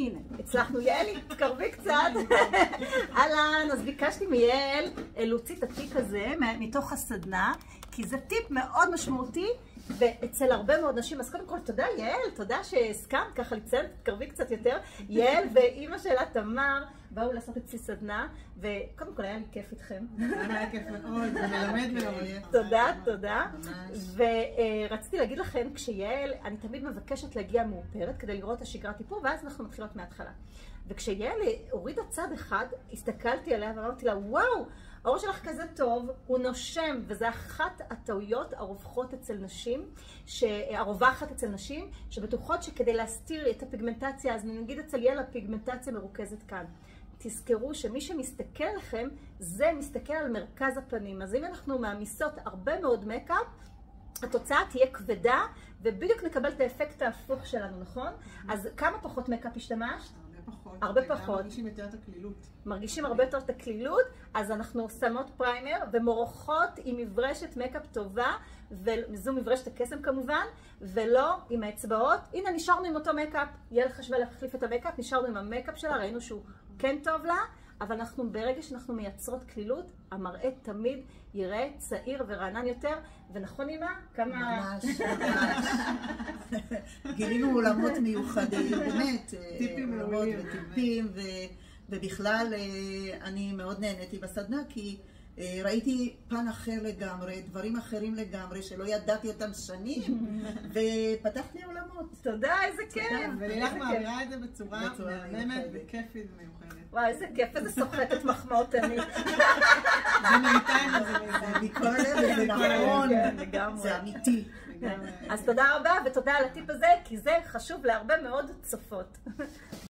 הנה, הצלחנו. יעל, תקרבי קצת. אהלן, אז ביקשתי מיעל להוציא את הטיפ הזה מתוך הסדנה, כי זה טיפ מאוד משמעותי, ואצל הרבה מאוד נשים. אז קודם כל, תודה יעל, תודה שהסכמת ככה לציין, תקרבי קצת יותר. יעל ואימא שלה תמר באו לעשות אצלי סדנה, וקודם כל היה לי כיף איתכם. היה כיף מאוד, זה מלמד מאוד. תודה, תודה. ורציתי להגיד לכם, כשיעל, אני תמיד מבקשת להגיע מאופרת כדי לראות את השגרת טיפול, ואז אנחנו מתחילות מההתחלה. וכשיעל הורידה צד אחד, הסתכלתי עליה ואמרתי לה, וואו, האור שלך כזה טוב, הוא נושם, וזה אחת הטעויות הרווחות אצל נשים, הרווחת אצל נשים, שבטוחות שכדי להסתיר את הפיגמנטציה, אז נגיד אצל יעל הפיגמנטציה מרוכזת כאן. תזכרו שמי שמסתכל לכם, זה מסתכל על מרכז הפנים. אז אם אנחנו מעמיסות הרבה מאוד מקאפ, התוצאה תהיה כבדה, ובדיוק נקבל את האפקט ההפוך שלנו, נכון? אז כמה פחות מקאפ השתמשת? הרבה פחות. מרגישים יותר את הכלילות. מרגישים הרבה יותר את הכלילות, אז אנחנו שמות פריימר ומורחות עם מברשת מקאפ טובה, וזו מברשת הקסם כמובן, ולא עם האצבעות. הנה, נשארנו עם אותו מקאפ, יעל חשבה להחליף את המקאפ, נשארנו עם המקאפ שלה, ראינו שהוא כן טוב לה, אבל ברגע שאנחנו מייצרות כלילות, המראה תמיד יראה צעיר ורענן יותר, ונכון אימא? כמה... ממש, ממש. גילינו עולמות מיוחדים, באמת, עולמות וטיפים, ובכלל אני מאוד נהניתי בסדנה, כי ראיתי פן אחר לגמרי, דברים אחרים לגמרי, שלא ידעתי אותם שנים, ופתחתי עולמות. תודה, איזה כיף. ולילך מעבירה את זה בצורה מהממת וכיפית ומיוחדת. וואי, איזה כיף, איזה סוחטת מחמאות אני. זה מאיתנו, זה מכל הלב, זה נכון, זה אמיתי. אז תודה רבה, ותודה על הטיפ הזה, כי זה חשוב להרבה מאוד צופות.